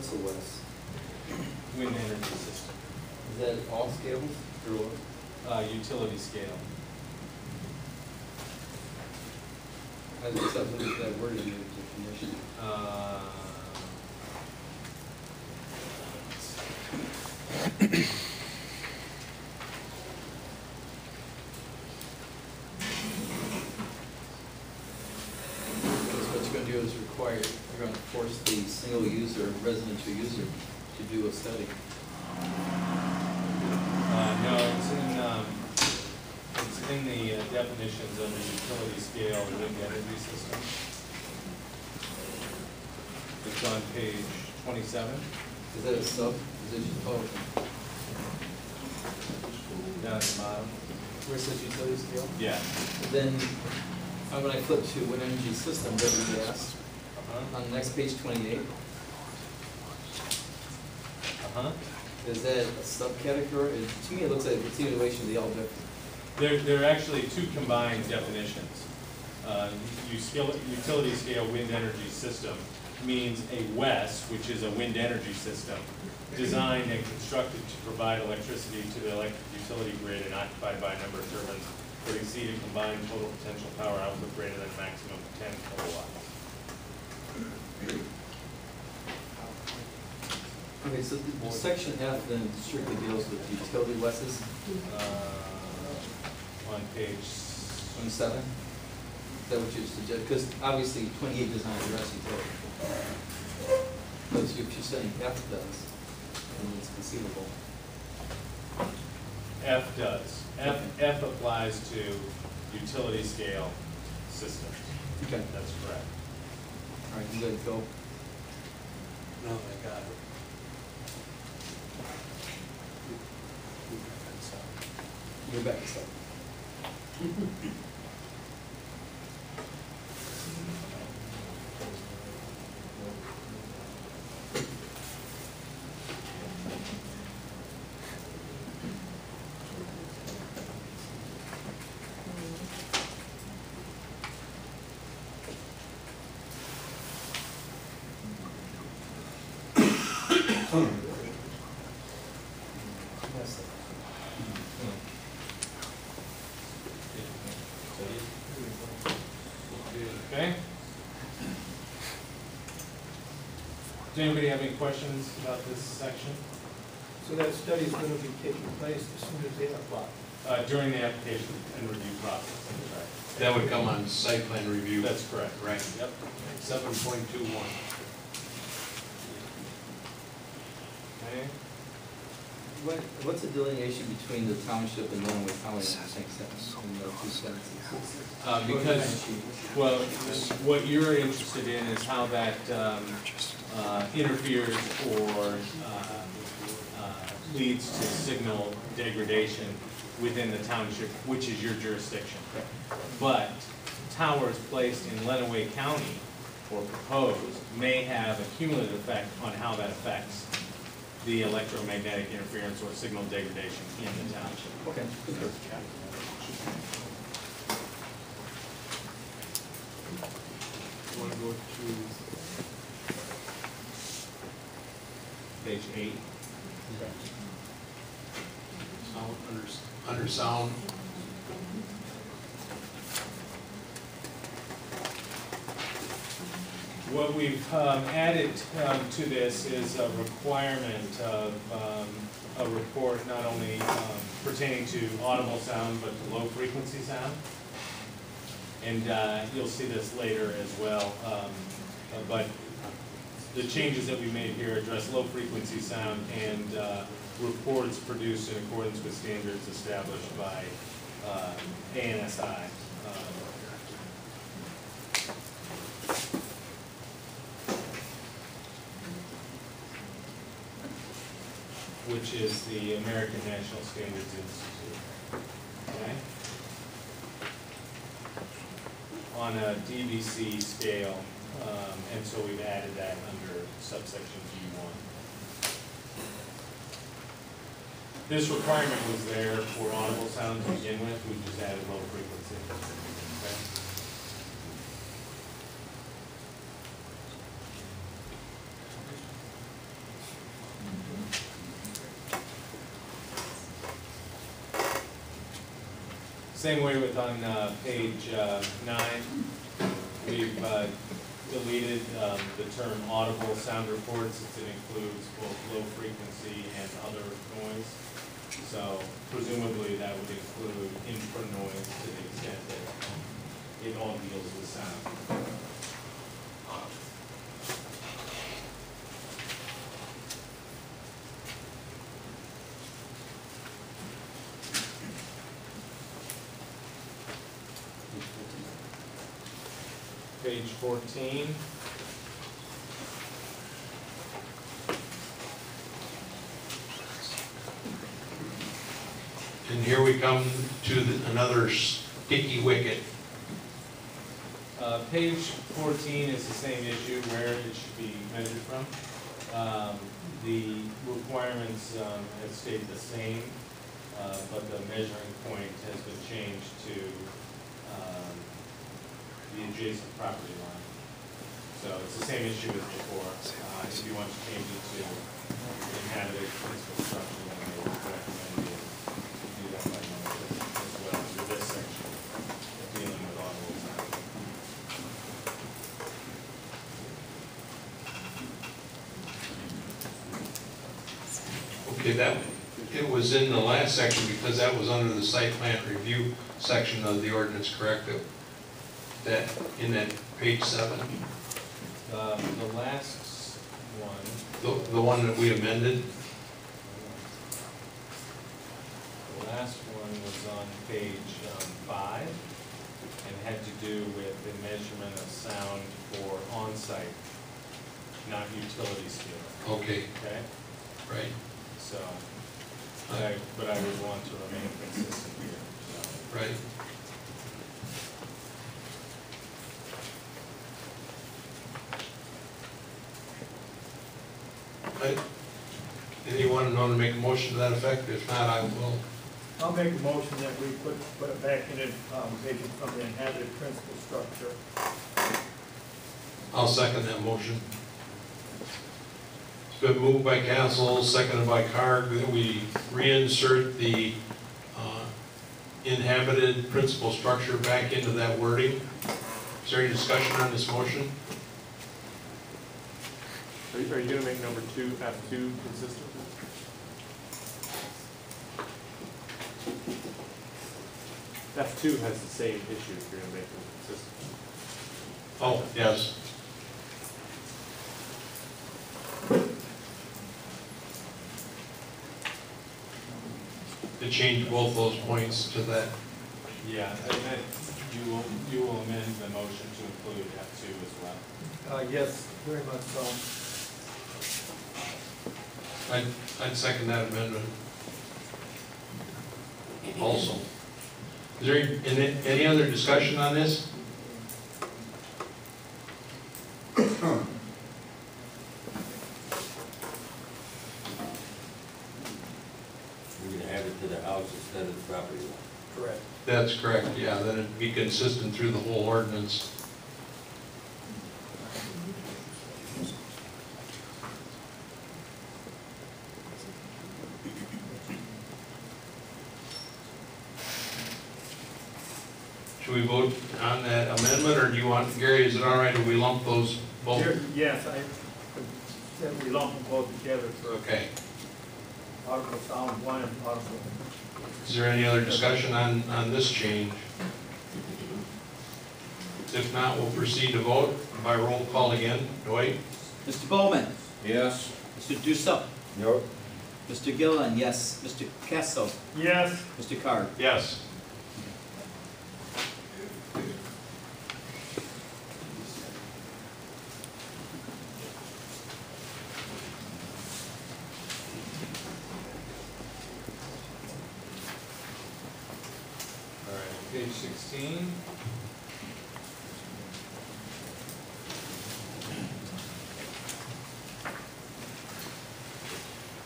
What's the WES? Wind energy system. Is that all scales or what? Utility scale. How does that word in your definition? What you're going to do is require, you're going to force the single user, residential user, to do a study. No, it's in the definitions of the utility scale wind energy system. It's on page 27. Is that a sub-position? Oh, okay. Down at the bottom. Where it says utility scale? Yeah. Then, when I flip to wind energy system, WES, on the next page 28, is that a subcategory? To me, it looks like a continuation of the all different. There are actually two combined definitions. Utility scale wind energy system means a WES, which is a wind energy system, designed and constructed to provide electricity to the electric utility grid and occupied by a number of turbines that exceed a combined total potential power output greater than a maximum of 10 kilowatts. Okay, so section F then strictly deals with utility WESs? On page 27? Is that what you suggest? Because obviously 28 does not address utility. But if you're saying F does, then it's conceivable. F does. F applies to utility scale systems. Okay. That's correct. All right, you guys go. No, I got it. You're back to stuff. Okay. Does anybody have any questions about this section? So that study is going to be taking place as soon as they apply? During the application and review process. That's right. That would come on site plan review. That's correct. Right. Yep. 7.21. Okay. What's the delineation between the township and Illinois County? I think that's in the two sentences. Because, well, what you're interested in is how that interferes or leads to signal degradation within the township, which is your jurisdiction. But towers placed in Lenawee County or proposed may have a cumulative effect on how that affects the electromagnetic interference or signal degradation in the township. Okay. Good. You want to go to Page 8. sound, under sound? What we've added to this is a requirement of a report not only pertaining to audible sound, but to low frequency sound. And you'll see this later as well. But the changes that we made here address low frequency sound and reports produced in accordance with standards established by ANSI. Which is the American National Standards Institute. Okay? On a DVC scale, and so we've added that under subsection G1. This requirement was there for audible sound to begin with, we just added low frequency. Okay? Same way with on page 9, we've deleted the term audible sound reports, since it includes both low frequency and other noise. So presumably that would include infra noise to the extent that it all deals with sound. Page 14. And here we come to another sticky wicket. Page 14 is the same issue where it should be measured from. The requirements have stayed the same, but the measuring point has been changed to the adjacent property line. So it's the same issue as before. If you want to change it to inhabited principal structure, then I would recommend you do that by motion as well for this section dealing with audible sound. Okay, that, it was in the last section because that was under the site plan review section of the ordinance, correct? That, in that page 7? The last one. The one that we amended? The last one was on page 5 and had to do with the measurement of sound for on-site, not utility scale. Okay, Okay? right. So, but I would want to remain consistent here, so. Right. Anyone want to make a motion to that effect? If not, I will. I'll make a motion that we put it back in it, taken from the inhabited principal structure. I'll second that motion. It's been moved by Castle, seconded by Carg, that we reinsert the inhabited principal structure back into that wording. Is there any discussion on this motion? Are you going to make number 2, F2 consistent? F2 has the same issue if you're going to make them consistent. Oh, yes. To change both those points to that. Yeah, and you will amend the motion to include F2 as well. Yes, very much so. I'd second that amendment. Also. Is there any other discussion on this? We're gonna add it to the house instead of the property line. Correct. That's correct, yeah, then it'd be consistent through the whole ordinance. Should we vote on that amendment, or do you want, Gary, is it all right if we lump those both? Yes, I said we lump them both together for Okay. audible sound 1 and audible. Is there any other discussion on this change? If not, we'll proceed to vote by roll call again. Dwight? Mr. Bowman? Yes. Mr. Dusso? No. Mr. Gillen, yes. Mr. Kessel? Yes. Mr. Carr? Yes. All right, page 16.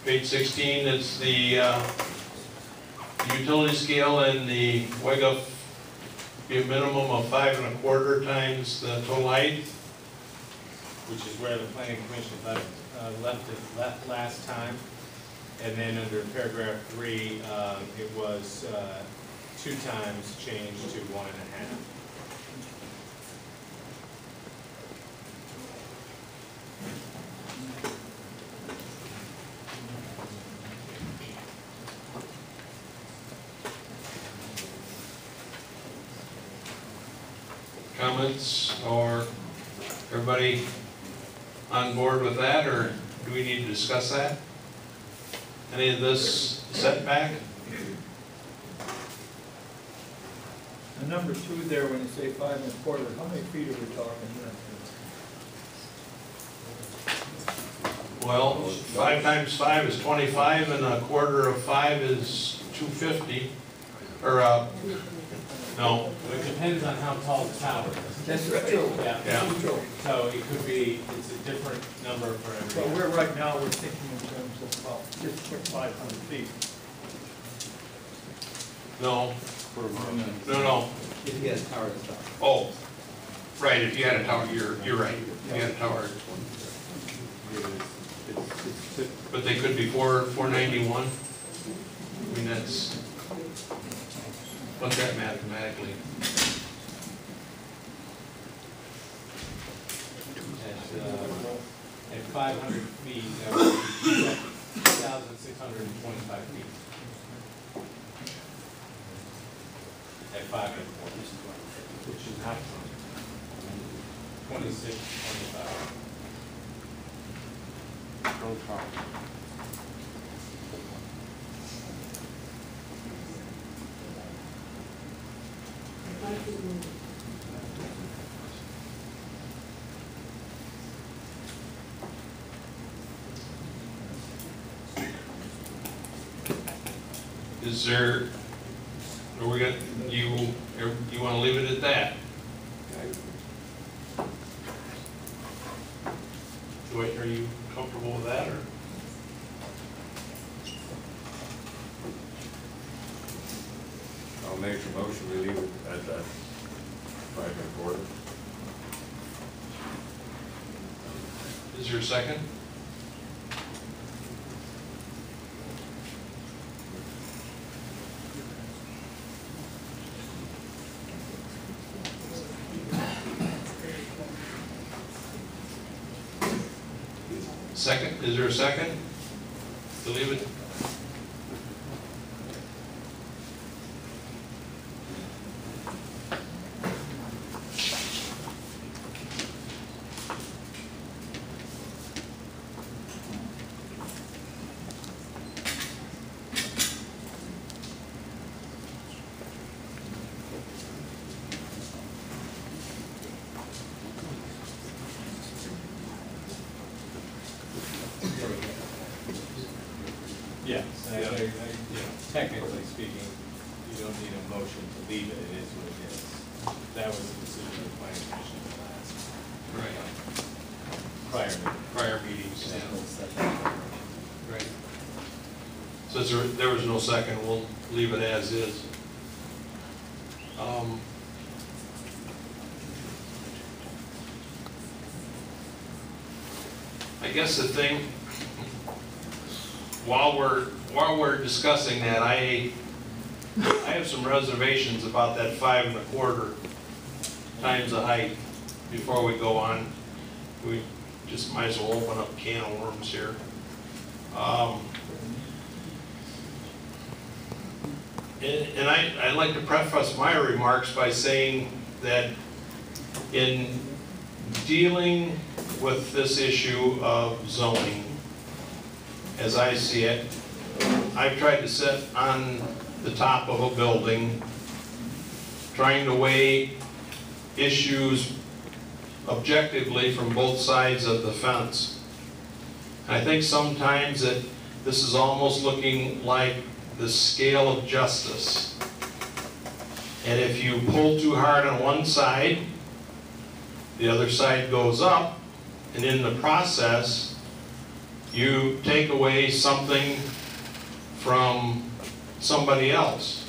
Page 16, it's the utility scale and the WEGA be a minimum of 5 1/4 times the total height. Which is where the planning commission left it last time. And then under paragraph 3, it was 2 2 times change to 1.5. Comments, or everybody on board with that, or do we need to discuss that? Any of this setback? And number 2 there, when you say 5 1/4, how many feet are we talking here? Well, 5 times 5 is 25, and 1/4 of 5 is 250, or, no, It depends on how tall the tower is. That's true. Yeah. Yeah. That's true. So it could be, it's a different number for But every. we're right now, we're thinking in terms of about just 500 feet. no, no. If you had a tower to stop. Oh, right, if you had a tower, you're right, if you had a tower. But they could be 491? I mean, that's, what's that mathematically? At 500 feet, that would be 2,625 feet. At 5 1/4, which is half. 2625. No problem. Is there, are we got, you want to leave it at that? Wait, are you comfortable with that, or? I'll make a motion, we leave it at that 5 1/4. Is there a second? Second, is there a second? To leave it? Yes, technically speaking, you don't need a motion to leave it, it is what it is. That was the decision of the planning commission last prior meetings. Prior meetings, yeah. Right. So there was no second, we'll leave it as is. I guess the thing, while we're discussing that, I have some reservations about that 5 1/4 times the height before we go on. We just might as well open up a can of worms here. And I'd like to preface my remarks by saying that in dealing with this issue of zoning, as I see it, I've tried to sit on the top of a building, trying to weigh issues objectively from both sides of the fence. I think sometimes that this is almost looking like the scale of justice. And if you pull too hard on one side, the other side goes up, and in the process, you take away something from somebody else.